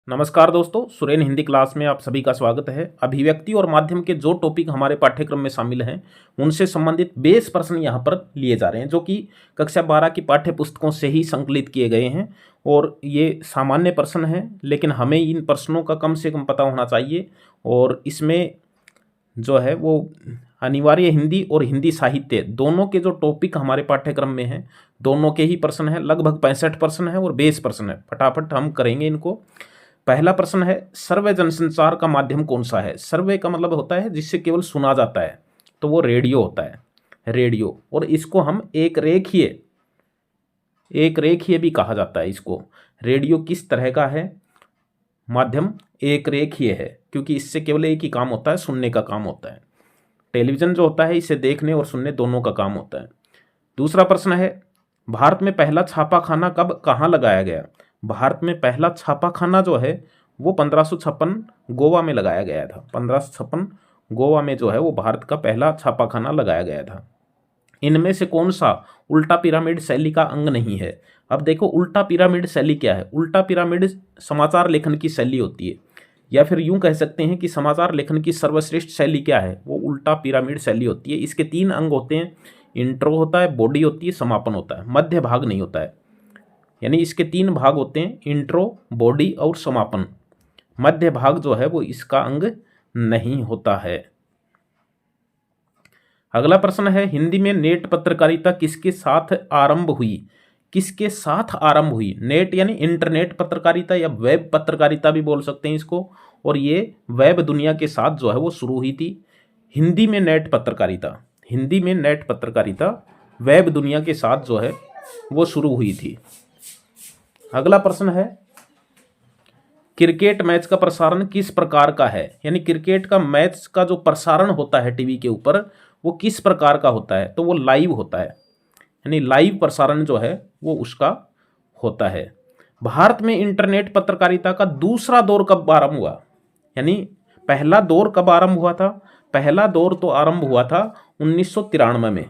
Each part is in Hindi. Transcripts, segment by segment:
नमस्कार दोस्तों, सुरेन हिंदी क्लास में आप सभी का स्वागत है। अभिव्यक्ति और माध्यम के जो टॉपिक हमारे पाठ्यक्रम में शामिल हैं उनसे संबंधित बेस प्रश्न यहाँ पर लिए जा रहे हैं, जो कि कक्षा 12 की पाठ्य पुस्तकों से ही संकलित किए गए हैं। और ये सामान्य प्रश्न हैं, लेकिन हमें इन प्रश्नों का कम से कम पता होना चाहिए। और इसमें जो है वो अनिवार्य हिंदी और हिंदी साहित्य दोनों के जो टॉपिक हमारे पाठ्यक्रम में हैं, दोनों के ही प्रश्न हैं। लगभग 65 प्रश्न हैं और बेस प्रश्न है। फटाफट हम करेंगे इनको। पहला प्रश्न है, सर्व जनसंचार का माध्यम कौन सा है? सर्वे का मतलब होता है जिससे केवल सुना जाता है, तो वो रेडियो होता है, रेडियो। और इसको हम एक रेखीय भी कहा जाता है। इसको रेडियो किस तरह का है माध्यम? एक रेखीय है, क्योंकि इससे केवल एक ही काम होता है, सुनने का काम होता है। टेलीविजन जो होता है इसे देखने और सुनने दोनों का काम होता है। दूसरा प्रश्न है, भारत में पहला छापाखाना कब कहाँ लगाया गया? भारत में पहला छापाखाना जो है वो 1556 गोवा में लगाया गया था। 1556 गोवा में जो है वो भारत का पहला छापाखाना लगाया गया था। इनमें से कौन सा उल्टा पिरामिड शैली का अंग नहीं है? अब देखो, उल्टा पिरामिड शैली क्या है? उल्टा पिरामिड समाचार लेखन की शैली होती है, या फिर यूं कह सकते हैं कि समाचार लेखन की सर्वश्रेष्ठ शैली क्या है? वो उल्टा पिरामिड शैली होती है। इसके 3 अंग होते हैं। इंट्रो होता है, बॉडी होती है, समापन होता है, मध्य भाग नहीं होता है। यानी इसके 3 भाग होते हैं, इंट्रो, बॉडी और समापन। मध्य भाग जो है वो इसका अंग नहीं होता है। अगला प्रश्न है, हिंदी में नेट पत्रकारिता किसके साथ आरंभ हुई? किसके साथ आरंभ हुई? नेट यानी इंटरनेट पत्रकारिता या वेब पत्रकारिता भी बोल सकते हैं इसको। और ये वेब दुनिया के साथ जो है वो शुरू हुई थी। हिंदी में नेट पत्रकारिता, हिंदी में नेट पत्रकारिता वेब दुनिया के साथ जो है वो शुरू हुई थी। अगला प्रश्न है, क्रिकेट मैच का प्रसारण किस प्रकार का है? यानी क्रिकेट का मैच का जो प्रसारण होता है टीवी के ऊपर, वो किस प्रकार का होता है? तो वो लाइव होता है, यानी लाइव प्रसारण जो है वो उसका होता है। भारत में इंटरनेट पत्रकारिता का दूसरा दौर कब आरंभ हुआ? यानी पहला दौर कब आरंभ हुआ था? पहला दौर तो आरंभ हुआ था 1993 में।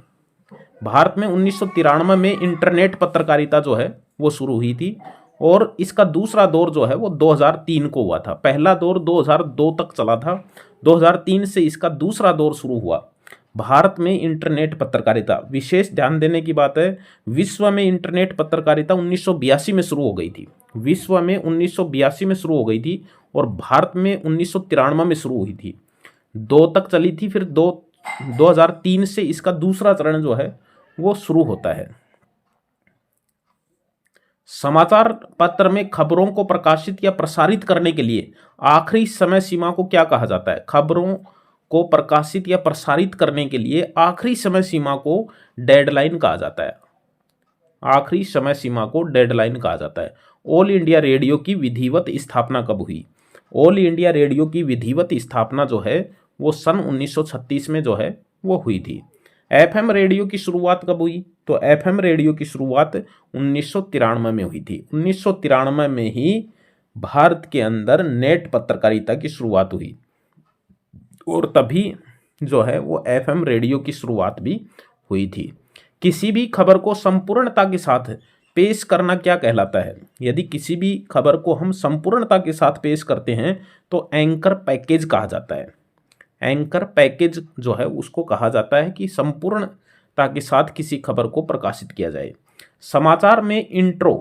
भारत में 1993 में इंटरनेट पत्रकारिता जो है वो शुरू हुई थी। और इसका दूसरा दौर जो है वो 2003 को हुआ था। पहला दौर 2002 तक चला था। 2003 से इसका दूसरा दौर शुरू हुआ। भारत में इंटरनेट पत्रकारिता, विशेष ध्यान देने की बात है, विश्व में इंटरनेट पत्रकारिता 1982 में शुरू हो गई थी। विश्व में 1982 में शुरू हो गई थी और भारत में 1993 में शुरू हुई थी। 2 तक चली थी, फिर 2003 से इसका दूसरा चरण जो है वो शुरू होता है। समाचार पत्र में खबरों को प्रकाशित या प्रसारित करने के लिए आखिरी समय सीमा को क्या कहा जाता है? खबरों को प्रकाशित या प्रसारित करने के लिए आखिरी समय सीमा को डेडलाइन कहा जाता है। आखिरी समय सीमा को डेडलाइन कहा जाता है। ऑल इंडिया रेडियो की विधिवत स्थापना कब हुई? ऑल इंडिया रेडियो की विधिवत स्थापना जो है वो सन 1936 में जो है वो हुई थी। एफएम रेडियो की शुरुआत कब हुई? तो एफएम रेडियो की शुरुआत 1993 में हुई थी। 1993 में ही भारत के अंदर नेट पत्रकारिता की शुरुआत हुई और तभी जो है वो एफएम रेडियो की शुरुआत भी हुई थी। किसी भी खबर को संपूर्णता के साथ पेश करना क्या कहलाता है? यदि किसी भी खबर को हम संपूर्णता के साथ पेश करते हैं तो एंकर पैकेज कहा जाता है। एंकर पैकेज जो है उसको कहा जाता है कि संपूर्णता के साथ किसी खबर को प्रकाशित किया जाए। समाचार में इंट्रो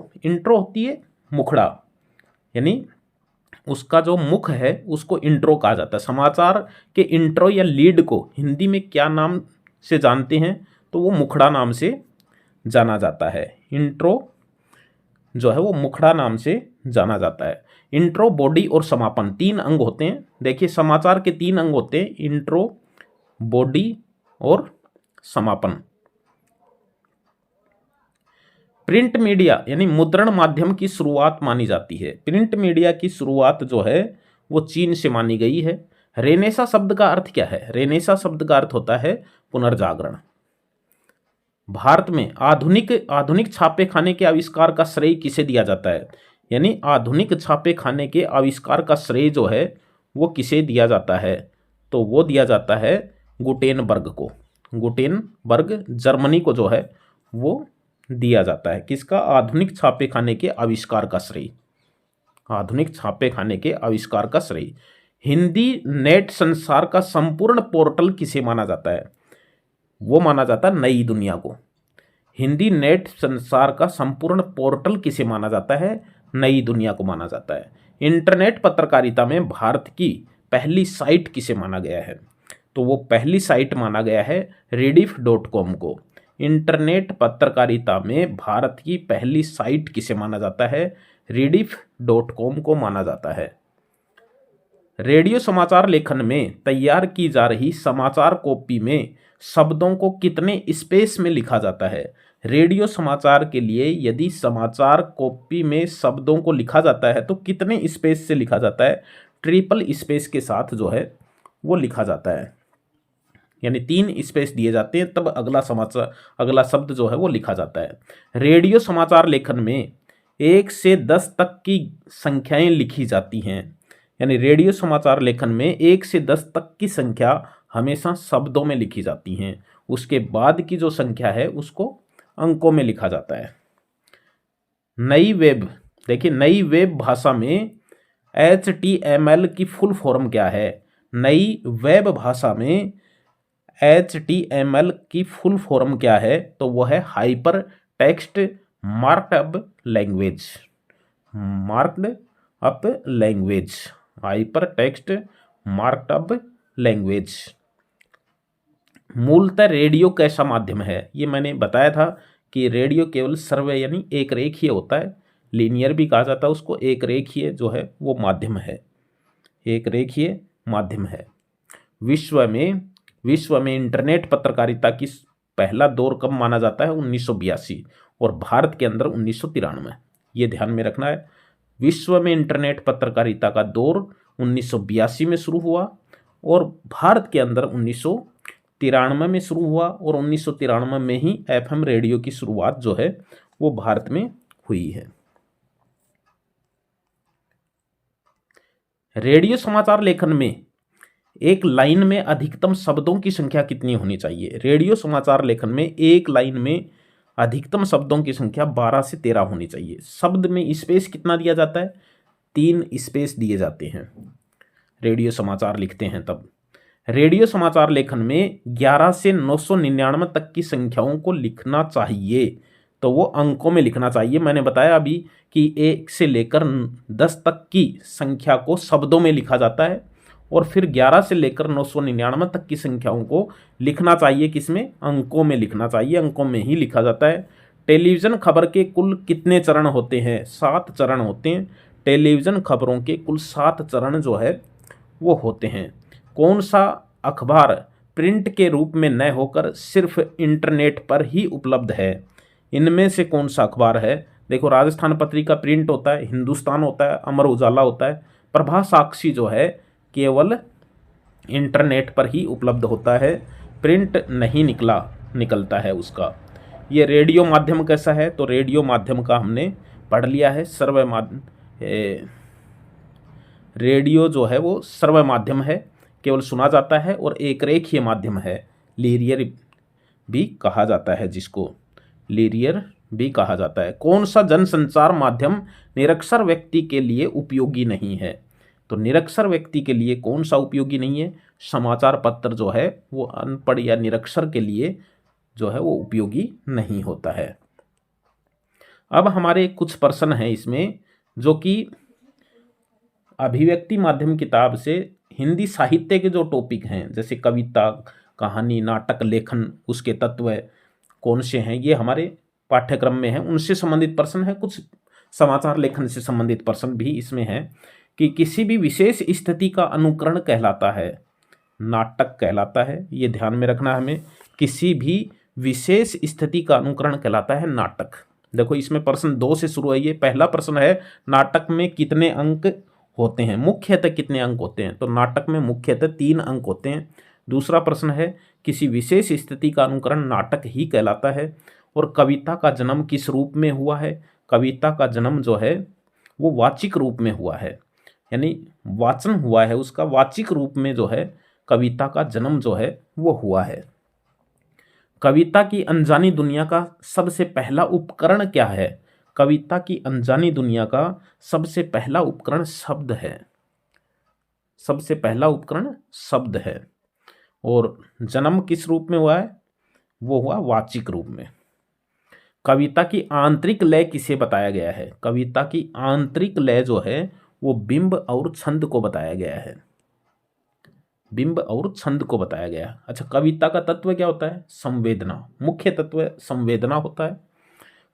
होती है मुखड़ा, यानी उसका जो मुख है उसको इंट्रो कहा जाता है। समाचार के इंट्रो या लीड को हिंदी में क्या नाम से जानते हैं? तो वो मुखड़ा नाम से जाना जाता है। इंट्रो जो है वो मुखड़ा नाम से जाना जाता है। इंट्रो, बॉडी और समापन 3 अंग होते हैं। देखिए, समाचार के 3 अंग होते हैं, इंट्रो, बॉडी और समापन। प्रिंट मीडिया यानी मुद्रण माध्यम की शुरुआत मानी जाती है। प्रिंट मीडिया की शुरुआत जो है वो चीन से मानी गई है। रेनेसा शब्द का अर्थ क्या है? रेनेसा शब्द का अर्थ होता है पुनर्जागरण। भारत में आधुनिक छापे खाने के आविष्कार का श्रेय किसे दिया जाता है? यानी आधुनिक छापे खाने के आविष्कार का श्रेय जो है वो किसे दिया जाता है? तो वो दिया जाता है गुटेनबर्ग को। गुटेनबर्ग जर्मनी को जो है वो दिया जाता है। किसका? आधुनिक छापे खाने के आविष्कार का श्रेय। आधुनिक छापे खाने के आविष्कार का श्रेय। हिंदी नेट संसार का संपूर्ण पोर्टल किसे माना जाता है? वो माना जाता है नई दुनिया को। हिंदी नेट संसार का संपूर्ण पोर्टल किसे माना जाता है? नई दुनिया को माना जाता है। इंटरनेट पत्रकारिता में भारत की पहली साइट किसे माना गया है? तो वो पहली साइट माना गया है rediff.com को। इंटरनेट पत्रकारिता में भारत की पहली साइट किसे माना जाता है? rediff.com को माना जाता है। रेडियो समाचार लेखन में तैयार की जा रही समाचार कॉपी में शब्दों को कितने स्पेस में लिखा जाता है? रेडियो समाचार के लिए यदि समाचार कॉपी में शब्दों को लिखा जाता है तो कितने स्पेस से लिखा जाता है? ट्रिपल स्पेस के साथ जो है वो लिखा जाता है, यानी 3 स्पेस दिए जाते हैं तब अगला शब्द जो है वो लिखा जाता है। रेडियो समाचार लेखन में 1 से 10 तक की संख्याएं लिखी जाती हैं, यानी रेडियो समाचार लेखन में 1 से 10 तक की संख्या हमेशा शब्दों में लिखी जाती हैं। उसके बाद की जो संख्या है उसको अंकों में लिखा जाता है। नई वेब, देखिए नई वेब भाषा में HTML की फुल फॉर्म क्या है? नई वेब भाषा में HTML की फुल फॉर्म क्या है? तो वो है hyper text markup language. Markup language, hyper text markup language. मूलतः रेडियो कैसा माध्यम है? ये मैंने बताया था कि रेडियो केवल सर्वे यानी एक रेखीय होता है, लीनियर भी कहा जाता है उसको। एक रेखीय जो है वो माध्यम है, एक रेखीय माध्यम है। विश्व में इंटरनेट पत्रकारिता की पहला दौर कब माना जाता है? 1982, और भारत के अंदर 1993। ये ध्यान में रखना है। विश्व में इंटरनेट पत्रकारिता का दौर 1982 में शुरू हुआ और भारत के अंदर 1993 में शुरू हुआ, और 1993 में ही FM रेडियो की शुरुआत जो है वो भारत में हुई है। रेडियो समाचार लेखन में एक लाइन में अधिकतम शब्दों की संख्या कितनी होनी चाहिए? रेडियो समाचार लेखन में एक लाइन में अधिकतम शब्दों की संख्या 12 से 13 होनी चाहिए। शब्द में स्पेस कितना दिया जाता है? 3 स्पेस दिए जाते हैं रेडियो समाचार लिखते हैं तब। रेडियो समाचार लेखन में 11 से 999 तक की संख्याओं को लिखना चाहिए, तो वो अंकों में लिखना चाहिए। मैंने बताया अभी कि 1 से लेकर 10 तक की संख्या को शब्दों में लिखा जाता है, और फिर 11 से लेकर 999 तक की संख्याओं को लिखना चाहिए किसमें? अंकों में लिखना चाहिए, अंकों में ही लिखा जाता है। टेलीविज़न खबर के कुल कितने चरण होते हैं? 7 चरण होते हैं। टेलीविज़न खबरों के कुल 7 चरण जो है वो होते हैं। कौन सा अखबार प्रिंट के रूप में न होकर सिर्फ इंटरनेट पर ही उपलब्ध है? इनमें से कौन सा अखबार है? देखो, राजस्थान पत्रिका प्रिंट होता है, हिंदुस्तान होता है, अमर उजाला होता है। प्रभा साक्षी जो है केवल इंटरनेट पर ही उपलब्ध होता है, प्रिंट नहीं निकलता है उसका। ये रेडियो माध्यम कैसा है? तो रेडियो माध्यम का हमने पढ़ लिया है। सर्व माध्यम, रेडियो जो है वो सर्व माध्यम है, केवल सुना जाता है, और एक रेखीय माध्यम है, लीनियर भी कहा जाता है, जिसको लीनियर भी कहा जाता है। कौन सा जनसंचार माध्यम निरक्षर व्यक्ति के लिए उपयोगी नहीं है? तो निरक्षर व्यक्ति के लिए कौन सा उपयोगी नहीं है? समाचार पत्र जो है वो अनपढ़ या निरक्षर के लिए जो है वो उपयोगी नहीं होता है। अब हमारे कुछ प्रश्न हैं इसमें जो कि अभिव्यक्ति माध्यम किताब से हिंदी साहित्य के जो टॉपिक हैं, जैसे कविता, कहानी, नाटक लेखन, उसके तत्व कौन से हैं, ये हमारे पाठ्यक्रम में हैं, उनसे संबंधित प्रश्न है। कुछ समाचार लेखन से संबंधित प्रश्न भी इसमें हैं कि किसी भी विशेष स्थिति का अनुकरण कहलाता है, नाटक कहलाता है। ये ध्यान में रखना हमें, किसी भी विशेष स्थिति का अनुकरण कहलाता है नाटक। देखो, इसमें प्रश्न 2 से शुरू है। ये पहला प्रश्न है, नाटक में कितने अंक होते हैं? मुख्यतः कितने अंक होते हैं? तो नाटक में मुख्यतः 3 अंक होते हैं। दूसरा प्रश्न है, किसी विशेष स्थिति का अनुकरण नाटक ही कहलाता है। और कविता का जन्म किस रूप में हुआ है? कविता का जन्म जो है वो वाचिक रूप में हुआ है, यानी वाचन हुआ है उसका, वाचिक रूप में जो है कविता का जन्म जो है वो हुआ है। कविता की अनजानी दुनिया का सबसे पहला उपकरण क्या है? कविता की अनजानी दुनिया का सबसे पहला उपकरण शब्द है। सबसे पहला उपकरण शब्द है। और जन्म किस रूप में हुआ है? वो हुआ वाचिक रूप में। कविता की आंतरिक लय किसे बताया गया है? कविता की आंतरिक लय जो है वो बिंब और छंद को बताया गया है। बिंब और छंद को बताया गया है। अच्छा, कविता का तत्व क्या होता है? संवेदना। मुख्य तत्व संवेदना होता है।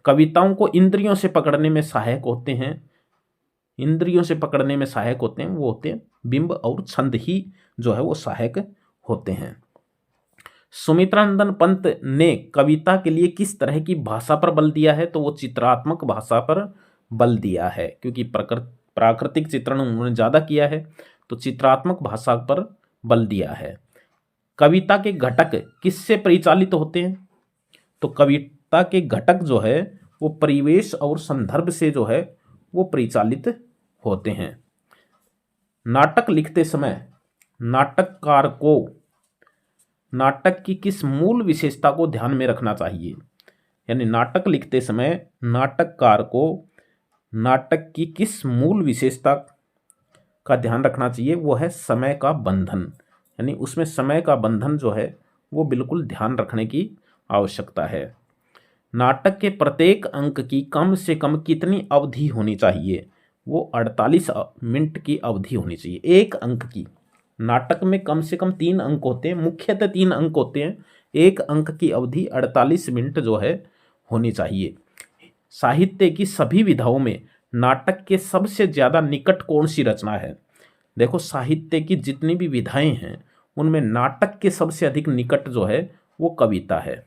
कविताओं को इंद्रियों से पकड़ने में सहायक होते हैं, इंद्रियों से पकड़ने में सहायक होते हैं, वो होते हैं बिंब और छंद ही जो है वो सहायक होते हैं। सुमित्रानंदन पंत ने कविता के लिए किस तरह की भाषा पर बल दिया है? तो वो चित्रात्मक भाषा पर बल दिया है, क्योंकि प्राकृतिक चित्रण उन्होंने ज़्यादा किया है, तो चित्रात्मक भाषा पर बल दिया है। कविता के घटक किससे परिचालित होते हैं? तो कविता के घटक जो है वो परिवेश और संदर्भ से जो है वो परिचालित होते हैं। नाटक लिखते समय नाटककार को नाटक की किस मूल विशेषता को ध्यान में रखना चाहिए? यानी नाटक लिखते समय नाटककार को नाटक की किस मूल विशेषता का ध्यान रखना चाहिए? वो है समय का बंधन। यानी उसमें समय का बंधन जो है वो बिल्कुल ध्यान रखने की आवश्यकता है। नाटक के प्रत्येक अंक की कम से कम कितनी अवधि होनी चाहिए? वो 48 मिनट की अवधि होनी चाहिए एक अंक की। नाटक में कम से कम 3 अंक होते हैं, मुख्यतः 3 अंक होते हैं। एक अंक की अवधि 48 मिनट जो है होनी चाहिए। साहित्य की सभी विधाओं में नाटक के सबसे ज़्यादा निकट कौन सी रचना है? देखो, साहित्य की जितनी भी विधाएं हैं उनमें नाटक के सबसे अधिक निकट जो है वो कविता है,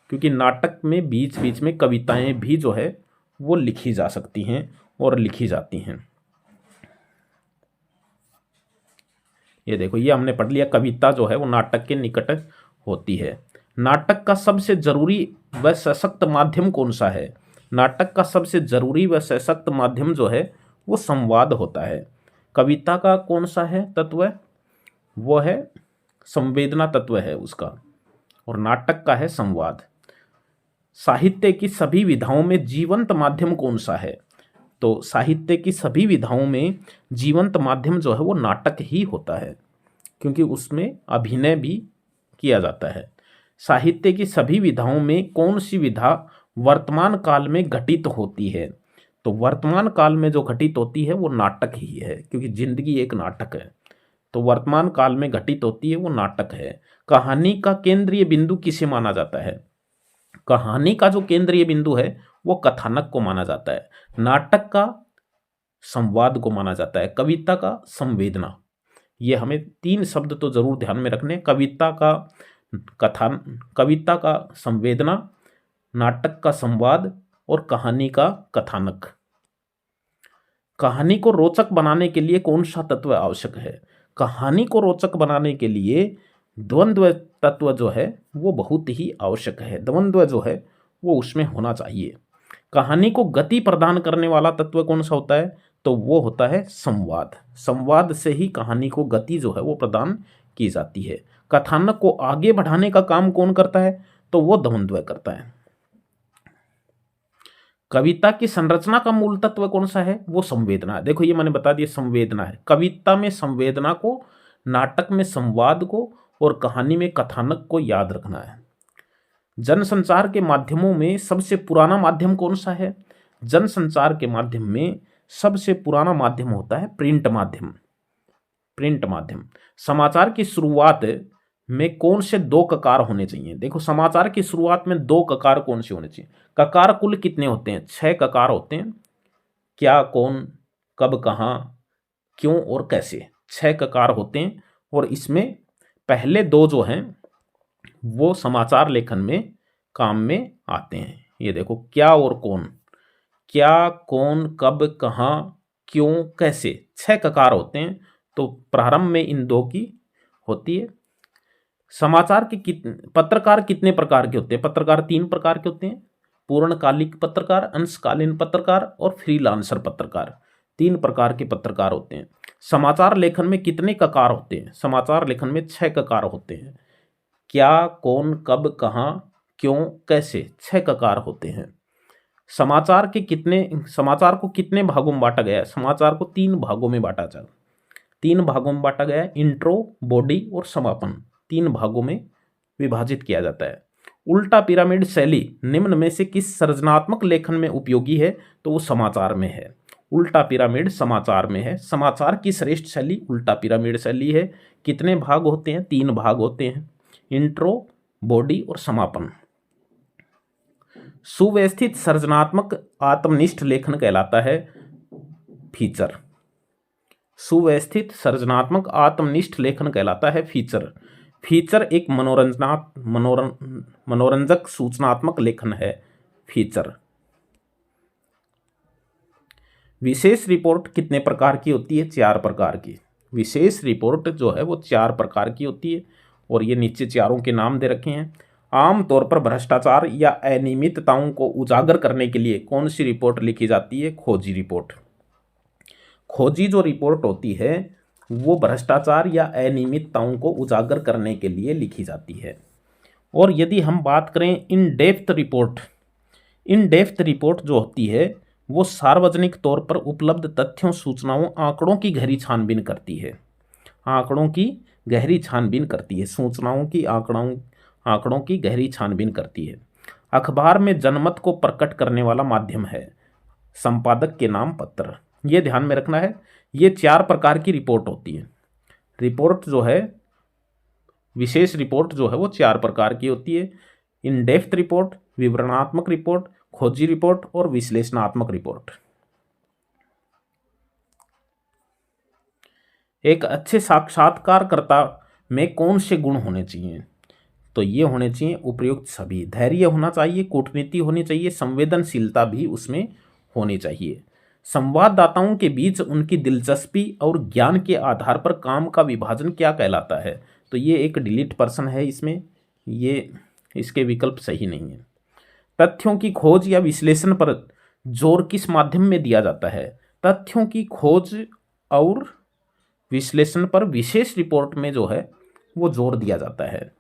क्योंकि नाटक में बीच बीच में कविताएं भी जो है वो लिखी जा सकती हैं और लिखी जाती हैं। ये देखो, ये हमने पढ़ लिया, कविता जो है वो नाटक के निकट होती है। नाटक का सबसे जरूरी व सशक्त माध्यम कौन सा है? नाटक का सबसे जरूरी व सशक्त माध्यम जो है वो संवाद होता है। कविता का कौन सा है तत्व? वो है संवेदना तत्व है उसका, और नाटक का है संवाद। साहित्य की सभी विधाओं में जीवंत माध्यम कौन सा है? तो साहित्य की सभी विधाओं में जीवंत माध्यम जो है वो नाटक ही होता है, क्योंकि उसमें अभिनय भी किया जाता है। साहित्य की सभी विधाओं में कौन सी विधा वर्तमान काल में घटित होती है? तो वर्तमान काल में जो घटित होती है वो नाटक ही है, क्योंकि जिंदगी एक नाटक है, तो वर्तमान काल में घटित होती है वो नाटक है। कहानी का केंद्रीय बिंदु किसे माना जाता है? कहानी का जो केंद्रीय बिंदु है वो कथानक को माना जाता है। नाटक का संवाद को माना जाता है, कविता का संवेदना। ये हमें 3 शब्द तो जरूर ध्यान में रखने, कविता का कविता का संवेदना, नाटक का संवाद और कहानी का कथानक। कहानी को रोचक बनाने के लिए कौन सा तत्व आवश्यक है? कहानी को रोचक बनाने के लिए द्वंद्व तत्व जो है वो बहुत ही आवश्यक है। द्वंद्व जो है वो उसमें होना चाहिए। कहानी को गति प्रदान करने वाला तत्व कौन सा होता है? तो वो होता है संवाद। संवाद से ही कहानी को गति जो है वो प्रदान की जाती है। कथानक को आगे बढ़ाने का काम कौन करता है? तो वो द्वंद्व करता है। कविता की संरचना का मूल तत्व कौन सा है? वो संवेदना है। देखो, ये मैंने बता दिया, संवेदना है। कविता में संवेदना को, नाटक में संवाद को और कहानी में कथानक को याद रखना है। जनसंचार के माध्यमों में सबसे पुराना माध्यम कौन सा है? जनसंचार के माध्यम में सबसे पुराना माध्यम होता है प्रिंट माध्यम। प्रिंट माध्यम। समाचार की शुरुआत में कौन से 2 ककार होने चाहिए? देखो, समाचार की शुरुआत में 2 ककार कौन से होने चाहिए? ककार कुल कितने होते हैं? 6 ककार होते हैं। क्या, कौन, कब, कहाँ, क्यों और कैसे, 6 ककार होते हैं। और इसमें पहले 2 जो हैं वो समाचार लेखन में काम में आते हैं। ये देखो, क्या और कौन, क्या, कौन, कब, कहाँ, क्यों, कैसे, 6 ककार होते हैं। तो प्रारंभ में इन 2 की होती है। समाचार के पत्रकार कितने प्रकार के होते हैं? पत्रकार 3 प्रकार के होते हैं। पूर्णकालिक पत्रकार, अंशकालीन पत्रकार और फ्रीलांसर पत्रकार। 3 प्रकार के पत्रकार होते हैं। समाचार लेखन में कितने ककार होते हैं? समाचार लेखन में 6 ककार होते हैं। क्या, कौन, कब, कहाँ, क्यों, कैसे, 6 ककार होते हैं। समाचार को कितने भागों में बांटा गया है? समाचार को 3 भागों में बांटा जाए, 3 भागों में बांटा गया है। इंट्रो, बॉडी और समापन, 3 भागों में विभाजित किया जाता है। उल्टा पिरामिड शैली निम्न में से किस सृजनात्मक लेखन में उपयोगी है? तो वो समाचार में है। उल्टा पिरामिड समाचार में है। समाचार की श्रेष्ठ शैली उल्टा पिरामिड शैली है। कितने भाग होते हैं? 3 भाग होते हैं, इंट्रो, बॉडी और समापन। सुव्यवस्थित सृजनात्मक आत्मनिष्ठ लेखन कहलाता है फीचर। सुव्यवस्थित सृजनात्मक आत्मनिष्ठ लेखन कहलाता है फीचर। फीचर एक मनोरंजक सूचनात्मक लेखन है फीचर। विशेष रिपोर्ट कितने प्रकार की होती है? 4 प्रकार की। विशेष रिपोर्ट जो है वो 4 प्रकार की होती है और ये नीचे चारों के नाम दे रखे हैं। आमतौर पर भ्रष्टाचार या अनियमितताओं को उजागर करने के लिए कौन सी रिपोर्ट लिखी जाती है? खोजी रिपोर्ट। खोजी जो रिपोर्ट होती है वो भ्रष्टाचार या अनियमितताओं को उजागर करने के लिए लिखी जाती है। और यदि हम बात करें in depth report, in depth report जो होती है वो सार्वजनिक तौर पर उपलब्ध तथ्यों, सूचनाओं, आंकड़ों की गहरी छानबीन करती है। आंकड़ों की गहरी छानबीन करती है, सूचनाओं की, आंकड़ों की गहरी छानबीन करती है। अखबार में जनमत को प्रकट करने वाला माध्यम है संपादक के नाम पत्र। ये ध्यान में रखना है। ये 4 प्रकार की रिपोर्ट होती है। रिपोर्ट जो है, विशेष रिपोर्ट जो है वो 4 प्रकार की होती है। इन डेप्थ रिपोर्ट, विवरणात्मक रिपोर्ट, खोजी रिपोर्ट और विश्लेषणात्मक रिपोर्ट। एक अच्छे साक्षात्कारकर्ता में कौन से गुण होने चाहिए? तो ये होने चाहिए उपयुक्त सभी। धैर्य होना चाहिए, कूटनीति होनी चाहिए, संवेदनशीलता भी उसमें होनी चाहिए। संवाददाताओं के बीच उनकी दिलचस्पी और ज्ञान के आधार पर काम का विभाजन क्या कहलाता है? तो ये एक डिलीट पर्सन है इसमें, ये इसके विकल्प सही नहीं है। तथ्यों की खोज या विश्लेषण पर जोर किस माध्यम में दिया जाता है? तथ्यों की खोज और विश्लेषण पर विशेष रिपोर्ट में जो है वो जोर दिया जाता है।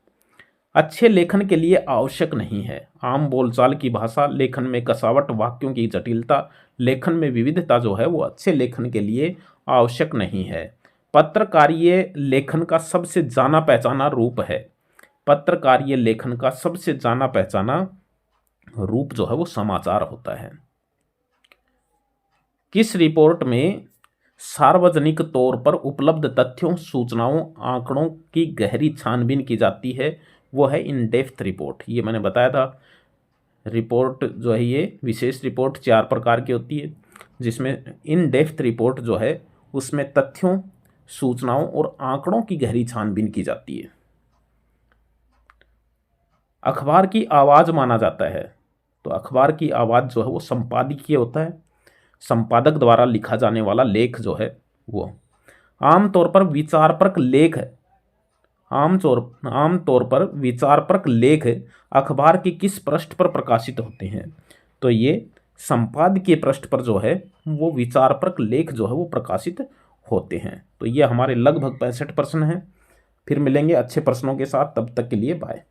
अच्छे लेखन के लिए आवश्यक नहीं है आम बोलचाल की भाषा, लेखन में कसावट, वाक्यों की जटिलता, लेखन में विविधता जो है वो अच्छे लेखन के लिए आवश्यक नहीं है। पत्रकारीय लेखन का सबसे जाना पहचाना रूप है। पत्रकारीय लेखन का सबसे जाना पहचाना रूप जो है वो समाचार होता है। किस रिपोर्ट में सार्वजनिक तौर पर उपलब्ध तथ्यों, सूचनाओं, आंकड़ों की गहरी छानबीन की जाती है? वो है इन डेप्थ रिपोर्ट। ये मैंने बताया था। रिपोर्ट जो है ये विशेष रिपोर्ट 4 प्रकार की होती है, जिसमें इन डेप्थ रिपोर्ट जो है उसमें तथ्यों, सूचनाओं और आंकड़ों की गहरी छानबीन की जाती है। अखबार की आवाज़ माना जाता है, तो अखबार की आवाज़ जो है वो संपादकीय होता है, संपादक द्वारा लिखा जाने वाला लेख जो है वो। आमतौर पर विचारपरक लेख आमतौर पर विचारपरक लेख अखबार के किस पृष्ठ पर प्रकाशित होते हैं? तो ये संपादकीय पृष्ठ पर जो है वो विचारपरक लेख जो है वो प्रकाशित होते हैं। तो ये हमारे लगभग 65 प्रश्न हैं। फिर मिलेंगे अच्छे प्रश्नों के साथ, तब तक के लिए बाय।